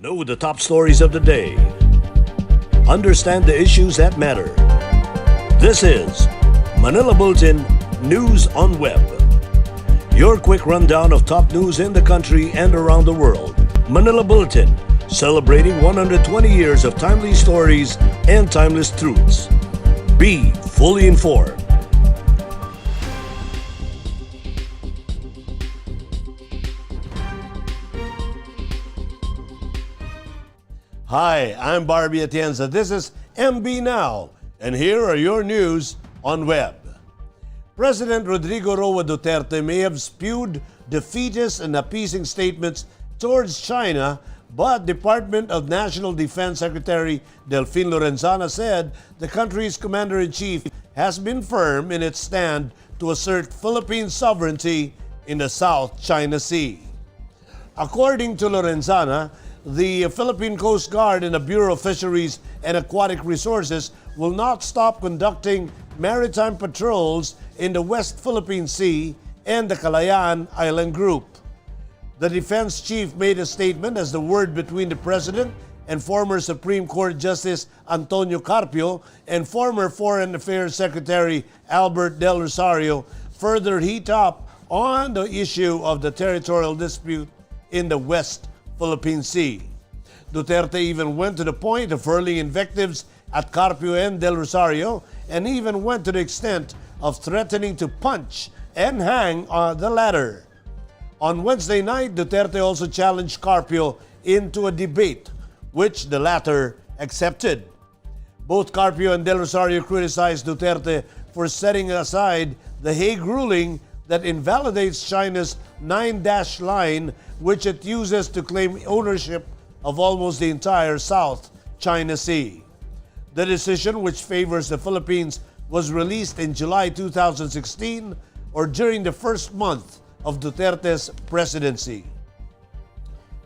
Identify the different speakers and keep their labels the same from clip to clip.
Speaker 1: Know the top stories of the day. Understand the issues that matter. This is Manila Bulletin News on Web. Your quick rundown of top news in the country and around the world. Manila Bulletin, celebrating 120 years of timely stories and timeless truths. Be fully informed. Hi, I'm Rabiya Mateo. This is MB Now, and here are your news on web. President Rodrigo Roa Duterte may have spewed defeatist and appeasing statements towards China, but Department of National Defense Secretary Delfin Lorenzana said the country's commander-in-chief has been firm in its stand to assert Philippine sovereignty in the South China Sea. According to Lorenzana, the Philippine Coast Guard and the Bureau of Fisheries and Aquatic Resources will not stop conducting maritime patrols in the West Philippine Sea and the Kalayaan Island Group. The defense chief made a statement as the word between the President and former Supreme Court Justice Antonio Carpio and former Foreign Affairs Secretary Albert Del Rosario further heat up on the issue of the territorial dispute in the West Philippine Sea. Duterte even went to the point of hurling invectives at Carpio and Del Rosario, and even went to the extent of threatening to punch and hang the latter. On Wednesday night, Duterte also challenged Carpio into a debate, which the latter accepted. Both Carpio and Del Rosario criticized Duterte for setting aside the Hague ruling that invalidates China's 9-dash line, which it uses to claim ownership of almost the entire South China Sea. The decision, which favors the Philippines, was released in July 2016, or during the first month of Duterte's presidency.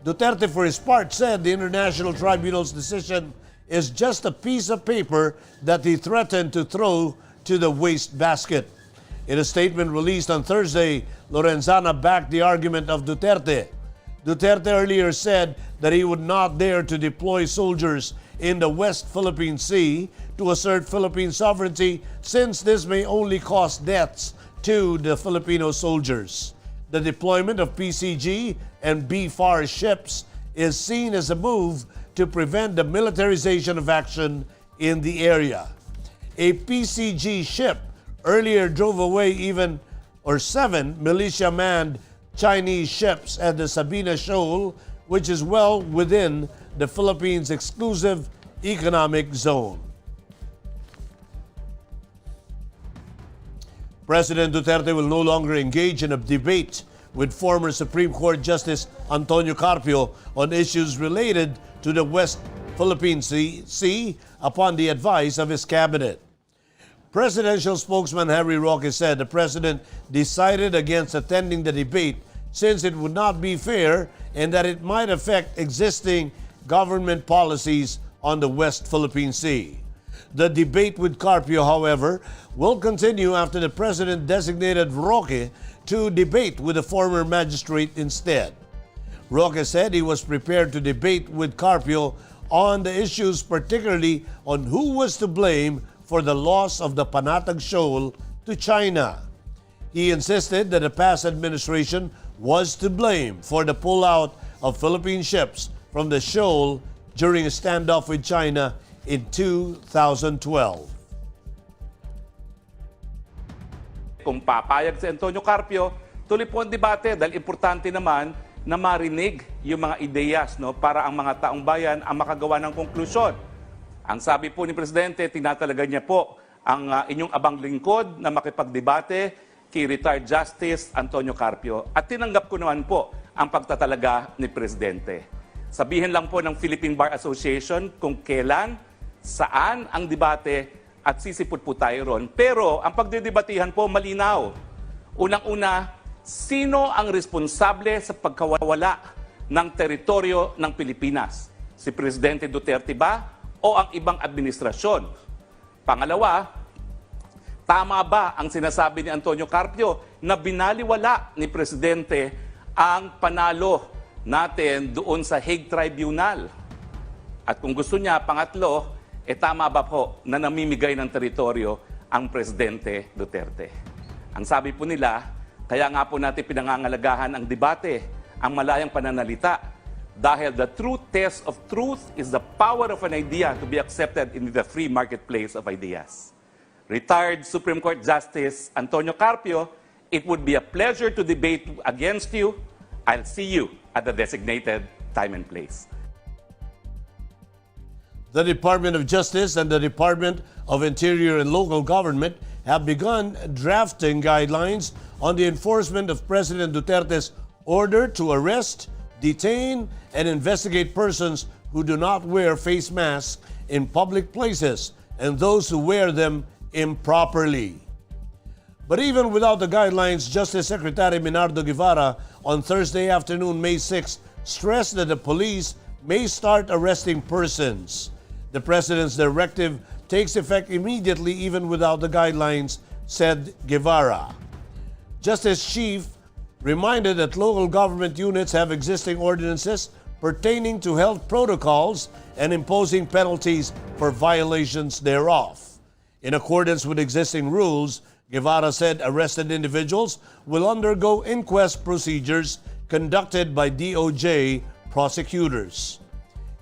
Speaker 1: Duterte, for his part, said the International Tribunal's decision is just a piece of paper that he threatened to throw to the wastebasket. In a statement released on Thursday, Lorenzana backed the argument of Duterte. Duterte earlier said that he would not dare to deploy soldiers in the West Philippine Sea to assert Philippine sovereignty, since this may only cause deaths to the Filipino soldiers. The deployment of PCG and BFAR ships is seen as a move to prevent the militarization of action in the area. A PCG ship earlier drove away seven militia-manned Chinese ships at the Sabina Shoal, which is well within the Philippines' exclusive economic zone. President Duterte will no longer engage in a debate with former Supreme Court Justice Antonio Carpio on issues related to the West Philippine Sea upon the advice of his cabinet. Presidential spokesman Harry Roque said the president decided against attending the debate since it would not be fair and that it might affect existing government policies on the West Philippine Sea. The debate with Carpio, however, will continue after the president designated Roque to debate with a former magistrate instead. Roque said he was prepared to debate with Carpio on the issues, particularly on who was to blame for the loss of the Panatag Shoal to China. He insisted that the past administration was to blame for the pullout of Philippine ships from the shoal during a standoff with China in 2012.
Speaker 2: Kung papayag si Antonio Carpio, tuloy po ang debate dahil importante naman na marinig yung mga ideyas, para ang mga taong bayan ang makagawa ng konklusyon. Ang sabi po ni Presidente, tinatalaga niya po ang inyong abang lingkod na makipagdebate kay retired Justice Antonio Carpio. At tinanggap ko naman po ang pagtatalaga ni Presidente. Sabihin lang po ng Philippine Bar Association kung kailan, saan ang debate at sisipot po tayo ron. Pero ang pagdedebatihan po malinaw. Unang-una, sino ang responsable sa pagkawala ng teritoryo ng Pilipinas? Si Presidente Duterte ba o ang ibang administrasyon? Pangalawa, tama ba ang sinasabi ni Antonio Carpio na binaliwala ni Presidente ang panalo natin doon sa Hague Tribunal. At kung gusto niya, pangatlo, tama ba po na namimigay ng teritoryo ang Presidente Duterte? Ang sabi po nila, kaya nga po natin pinangangalagahan ang debate, ang malayang pananalita, dahil the true test of truth is the power of an idea to be accepted in the free marketplace of ideas. Retired Supreme Court Justice Antonio Carpio, it would be a pleasure to debate against you. I'll see you at the designated time and place.
Speaker 1: The Department of Justice and the Department of Interior and Local Government have begun drafting guidelines on the enforcement of President Duterte's order to arrest, detain, and investigate persons who do not wear face masks in public places and those who wear them improperly. But even without the guidelines, Justice Secretary Minardo Guevara on Thursday afternoon, May 6, stressed that the police may start arresting persons. The President's directive takes effect immediately even without the guidelines, said Guevara. Justice Chief reminded that local government units have existing ordinances pertaining to health protocols and imposing penalties for violations thereof. In accordance with existing rules, Guevara said arrested individuals will undergo inquest procedures conducted by DOJ prosecutors.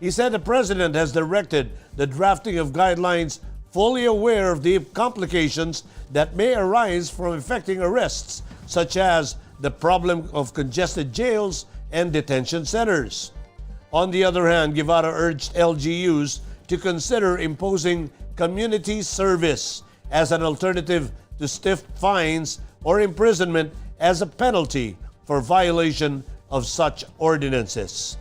Speaker 1: He said the President has directed the drafting of guidelines fully aware of the complications that may arise from effecting arrests, such as the problem of congested jails and detention centers. On the other hand, Guevara urged LGUs to consider imposing community service as an alternative to stiff fines or imprisonment as a penalty for violation of such ordinances.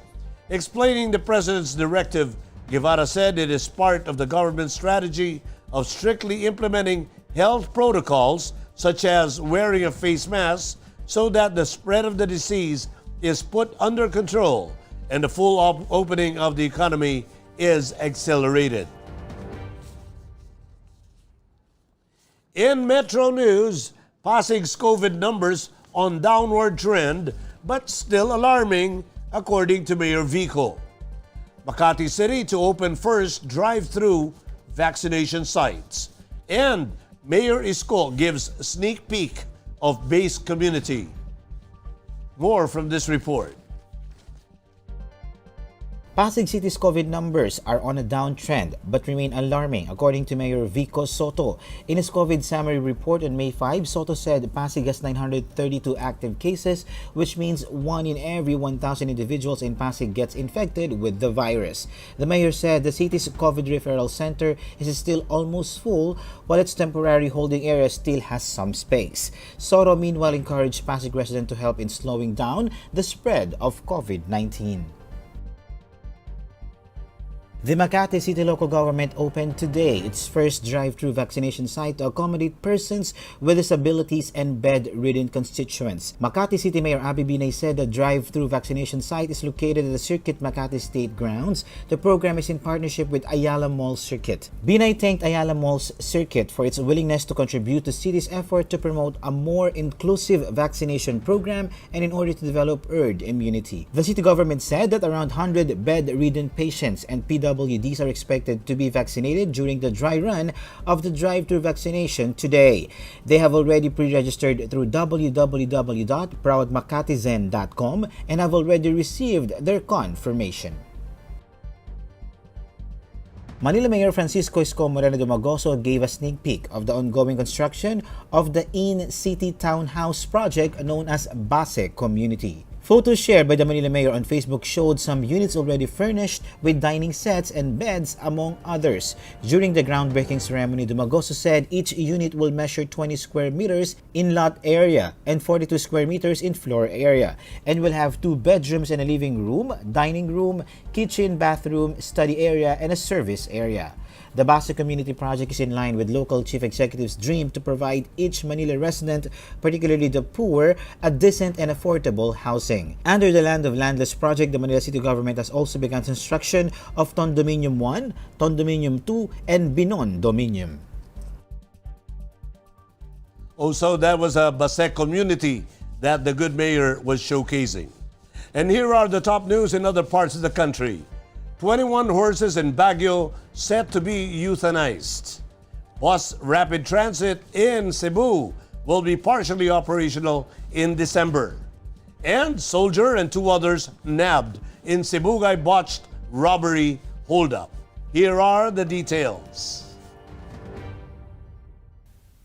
Speaker 1: Explaining the President's directive, Guevara said it is part of the government's strategy of strictly implementing health protocols such as wearing a face mask so that the spread of the disease is put under control and the full opening of the economy is accelerated. In Metro News, Pasig's COVID numbers on downward trend but still alarming according to Mayor Vico. Makati City to open first drive-through vaccination sites. And Mayor Isko gives sneak peek of base community. More from this report.
Speaker 3: Pasig City's COVID numbers are on a downtrend but remain alarming according to Mayor Vico Soto. In his COVID summary report on May 5, Soto said Pasig has 932 active cases, which means 1 in every 1,000 individuals in Pasig gets infected with the virus. The mayor said the city's COVID referral center is still almost full, while its temporary holding area still has some space. Soto meanwhile encouraged Pasig residents to help in slowing down the spread of COVID-19. The Makati City local government opened today its first drive-through vaccination site to accommodate persons with disabilities and bedridden constituents. Makati City Mayor Abby Binay said the drive-through vaccination site is located at the Circuit Makati State Grounds. The program is in partnership with Ayala Mall Circuit. Binay thanked Ayala Mall's Circuit for its willingness to contribute to the city's effort to promote a more inclusive vaccination program and in order to develop herd immunity. The city government said that around 100 bedridden patients and PWDs are expected to be vaccinated during the dry run of the drive-through vaccination today. They have already pre-registered through www.proudmakatizen.com and have already received their confirmation. Manila Mayor Francisco Isko Moreno Dumagoso gave a sneak peek of the ongoing construction of the in-city townhouse project known as Base Community. Photos shared by the Manila Mayor on Facebook showed some units already furnished with dining sets and beds, among others. During the groundbreaking ceremony, Dumagoso said each unit will measure 20 square meters in lot area and 42 square meters in floor area, and will have 2 bedrooms and a living room, dining room, kitchen, bathroom, study area, and a service area. The Base Community Project is in line with local chief executive's dream to provide each Manila resident, particularly the poor, a decent and affordable housing. Under the Land of Landless project, the Manila City government has also begun construction of Condominium 1, Condominium 2, and Binon Dominium.
Speaker 1: Oh, so that was a Base Community that the good mayor was showcasing. And here are the top news in other parts of the country. 21 horses in Baguio set to be euthanized. Bus rapid transit in Cebu will be partially operational in December. And soldier and two others nabbed in Sibugay botched robbery holdup. Here are the details.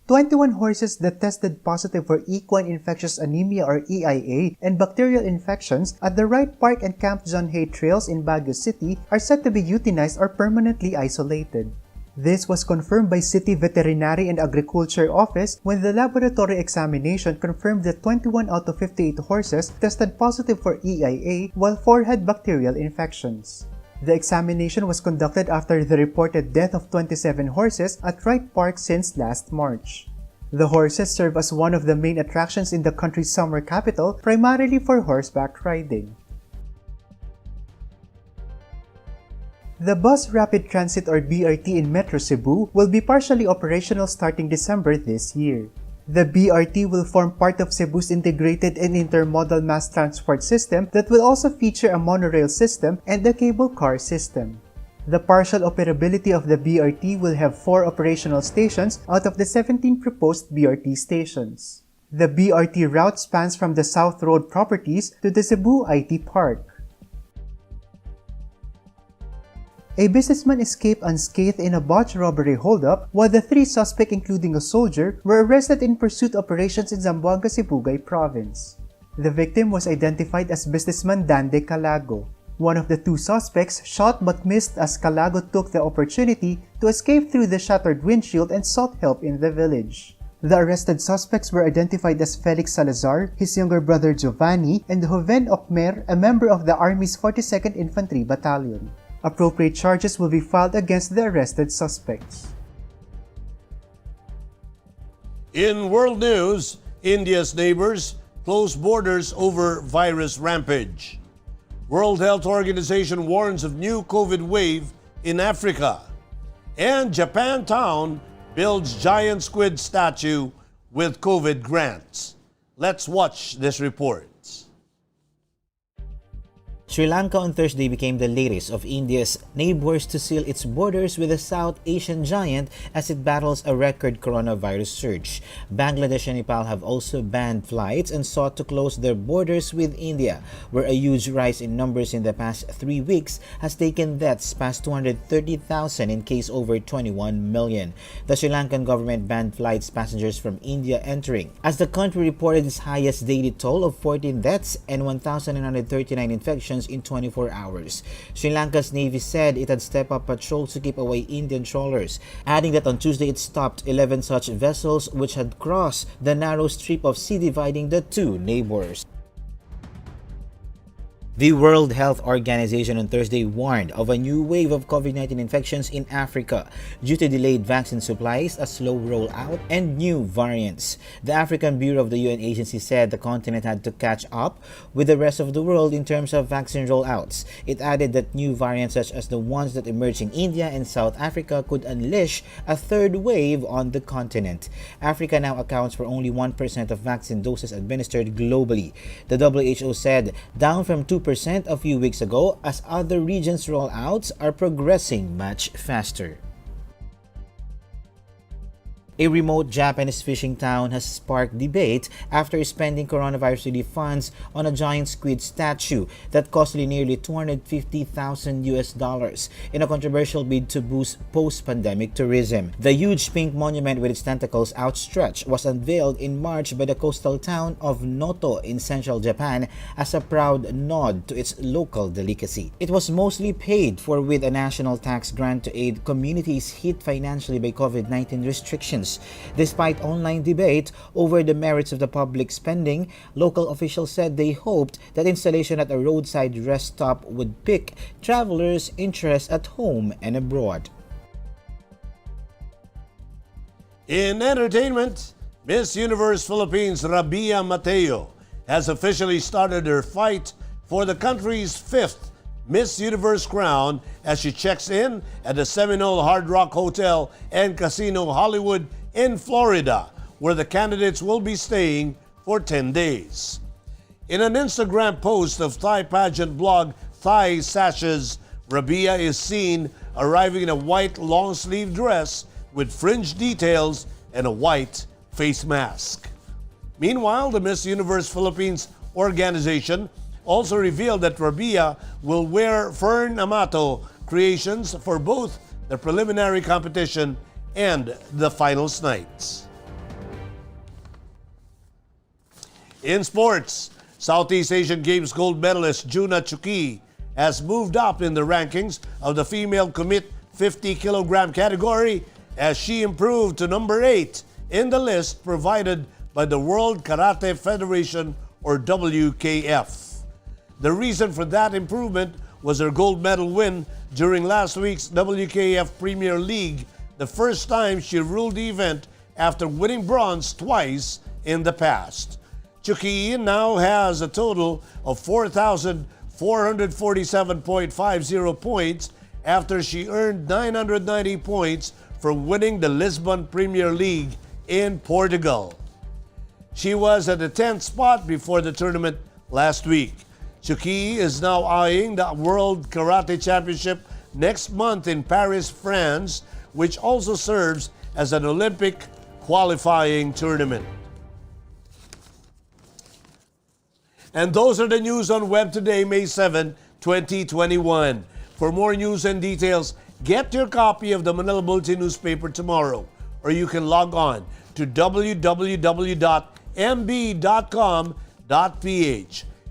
Speaker 4: 21 horses that tested positive for equine infectious anemia or EIA and bacterial infections at the Wright Park and Camp John Hay trails in Baguio City are said to be euthanized or permanently isolated. This was confirmed by City Veterinary and Agriculture Office when the laboratory examination confirmed that 21 out of 58 horses tested positive for EIA while 4 had bacterial infections. The examination was conducted after the reported death of 27 horses at Wright Park since last March. The horses serve as one of the main attractions in the country's summer capital, primarily for horseback riding. The Bus Rapid Transit or BRT in Metro Cebu will be partially operational starting December this year. The BRT will form part of Cebu's integrated and intermodal mass transport system that will also feature a monorail system and a cable car system. The partial operability of the BRT will have 4 operational stations out of the 17 proposed BRT stations. The BRT route spans from the South Road properties to the Cebu IT Park. A businessman escaped unscathed in a botched robbery holdup, while the 3 suspects, including a soldier, were arrested in pursuit operations in Zamboanga, Sibugay Province. The victim was identified as businessman Dande Calago. One of the 2 suspects shot but missed as Calago took the opportunity to escape through the shattered windshield and sought help in the village. The arrested suspects were identified as Felix Salazar, his younger brother Giovanni, and Joven Ocmer, a member of the Army's 42nd Infantry Battalion. Appropriate charges will be filed against the arrested suspects.
Speaker 1: In world news, India's neighbors close borders over virus rampage. World Health Organization warns of new COVID wave in Africa. And Japan town builds giant squid statue with COVID grants. Let's watch this report.
Speaker 3: Sri Lanka on Thursday became the latest of India's neighbors to seal its borders with the South Asian giant as it battles a record coronavirus surge. Bangladesh and Nepal have also banned flights and sought to close their borders with India, where a huge rise in numbers in the past 3 weeks has taken deaths past 230,000 in case over 21 million. The Sri Lankan government banned flights passengers from India entering, as the country reported its highest daily toll of 14 deaths and 1,939 infections in 24 hours. Sri Lanka's Navy said it had stepped up patrols to keep away Indian trawlers, adding that on Tuesday it stopped 11 such vessels which had crossed the narrow strip of sea dividing the 2 neighbors. The World Health Organization on Thursday warned of a new wave of COVID-19 infections in Africa due to delayed vaccine supplies, a slow rollout, and new variants. The African Bureau of the UN agency said the continent had to catch up with the rest of the world in terms of vaccine rollouts. It added that new variants such as the ones that emerged in India and South Africa could unleash a 3rd wave on the continent. Africa now accounts for only 1% of vaccine doses administered globally. The WHO said down from 2% a few weeks ago as other regions' rollouts are progressing much faster. A remote Japanese fishing town has sparked debate after spending coronavirus relief funds on a giant squid statue that costly nearly $250,000 in a controversial bid to boost post-pandemic tourism. The huge pink monument with its tentacles outstretched was unveiled in March by the coastal town of Noto in central Japan as a proud nod to its local delicacy. It was mostly paid for with a national tax grant to aid communities hit financially by COVID-19 restrictions. Despite online debate over the merits of the public spending, local officials said they hoped that installation at a roadside rest stop would pique travelers' interest at home and abroad.
Speaker 1: In entertainment, Miss Universe Philippines Rabiya Mateo has officially started her fight for the country's 5th Miss Universe crown as she checks in at the Seminole Hard Rock Hotel and Casino Hollywood in Florida, where the candidates will be staying for 10 days. In an Instagram post of Thai pageant blog Thai Sashes, Rabiya is seen arriving in a white long-sleeve dress with fringe details and a white face mask. Meanwhile, the Miss Universe Philippines organization also revealed that Rabiya will wear Fern Amato creations for both the preliminary competition and the finals nights. In sports, Southeast Asian Games gold medalist Juna Tsukii has moved up in the rankings of the female commit 50-kilogram category as she improved to number 8 in the list provided by the World Karate Federation, or WKF. The reason for that improvement was her gold medal win during last week's WKF Premier League, the first time she ruled the event after winning bronze twice in the past. Tsukii now has a total of 4,447.50 points after she earned 990 points from winning the Lisbon Premier League in Portugal. She was at the 10th spot before the tournament last week. Tsukii is now eyeing the World Karate Championship next month in Paris, France, which also serves as an Olympic qualifying tournament. And those are the news on Web today, May 7, 2021. For more news and details, get your copy of the Manila Bulletin newspaper tomorrow, or you can log on to www.mb.com.ph.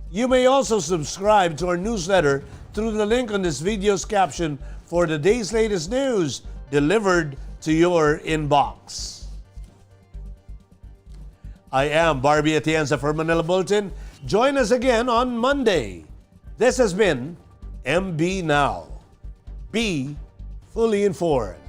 Speaker 1: You may also subscribe to our newsletter through the link on this video's caption for the day's latest news delivered to your inbox. I am Barbie Atienza for Manila Bulletin. Join us again on Monday. This has been MB Now. Be fully informed.